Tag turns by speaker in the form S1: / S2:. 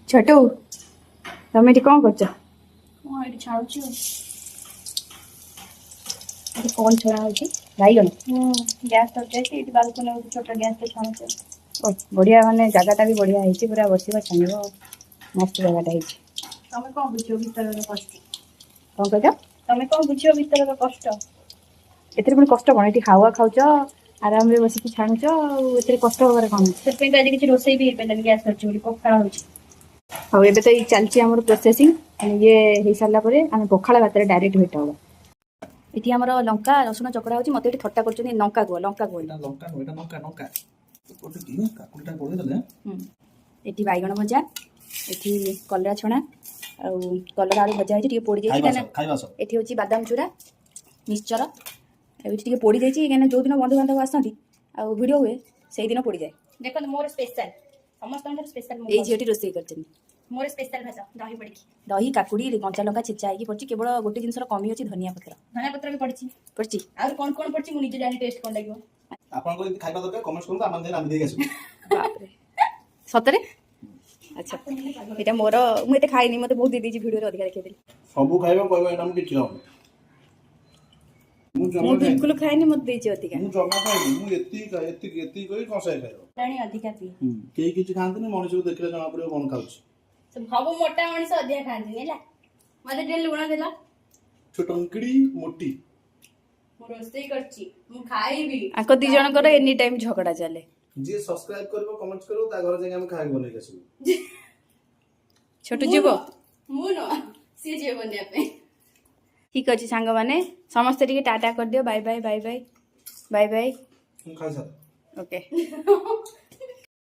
S1: छोटू तुम ये कौन कर
S2: छाड़ुची
S1: कौन छड़ा हो बैगन
S2: गैस सजाई बालकनी छोट गैस पे छाड़ुची
S1: बढ़िया माने जगटा भी बढ़िया है पूरा बस छाण मस्त जगटा है
S2: तमें कौन बुझ भीतर कष्ट
S1: कौन कह
S2: तमें कौन बुझ भीतर कष्ट
S1: एतिर पुणी कष्ट कौन ये हावा खाऊच आराम रे बसिक छाणुच ए कष्ट हबार कौन
S2: से आज किसी रोसई भी हो गैस सर पखाड़ हो
S1: और एबे तो ये चलती आम प्रोसेसिंग ये हो सारा पर आम पखाड़ भात डायरेक्ट भेट हम ये आम लंका रसुण चकड़ा हो मत ठट्टा कर लंका कह लंका ये बैगण भजा ये कलरा छणा कलरा आलू भजा है पोड़ी जाइए ये हूँ बादाम चूड़ा मिक्सचर ये पोड़ी जाइए कहीं जो दिन बंधुबांधव आसती भिड हुए से दिन पोड़ी जाए
S2: देखो मोर स्पेशल समस्त स्पेशल
S1: ये झीटी रोषे कर
S2: मोर स्पेशल भाषा दही पड़ी
S1: दही काकुड़ी कंचा लंका छेचा होगी पड़ी केवल गोटे जिन कमी अच्छी धनिया पत्र
S2: भी पड़ी
S1: पड़ी
S2: और कौन कौन पड़ी मुझे जानी टेस्ट कौन लगे
S3: आपन को खाइबा दरकार कमेंट करन आमान देन आम देई आसु
S1: बाप रे सतरे अच्छा एटा मोर मु एते खाइनी मते बहुत दे देजी वीडियो रे अधिक देखै देली
S3: सबु खाइबा कहबा एटा हम किछि खाऊ
S1: मु बिल्कुल खाइनी मते देजी अधिक
S3: मु जमा खाइ मु एत्ती कोइ कसाय खाइबो
S2: रानी अधिक पी
S3: केही किछि खांतनी मनुष्य को देखले जमा पड़ियो कोन खाउछ
S2: सब भाबो मोटा मनुष्य अधिक खांती हैला मते टे लुणा देला
S3: छोटंकड़ी मोटी
S2: मु रोसई करची मु खाइबी
S1: आको दी जण कर एनी टाइम झगड़ा चले
S3: जे सब्सक्राइब करबो कमेंट करबो ता घर जाके हम खाइ बनै आसु
S1: छोटू जीवो
S2: मु न सी जे बनिया पे
S1: ठीक अछि सांग माने समस्त टिके टाटा कर दियो bye bye bye bye bye bye
S3: हम खाइ सा
S1: ओके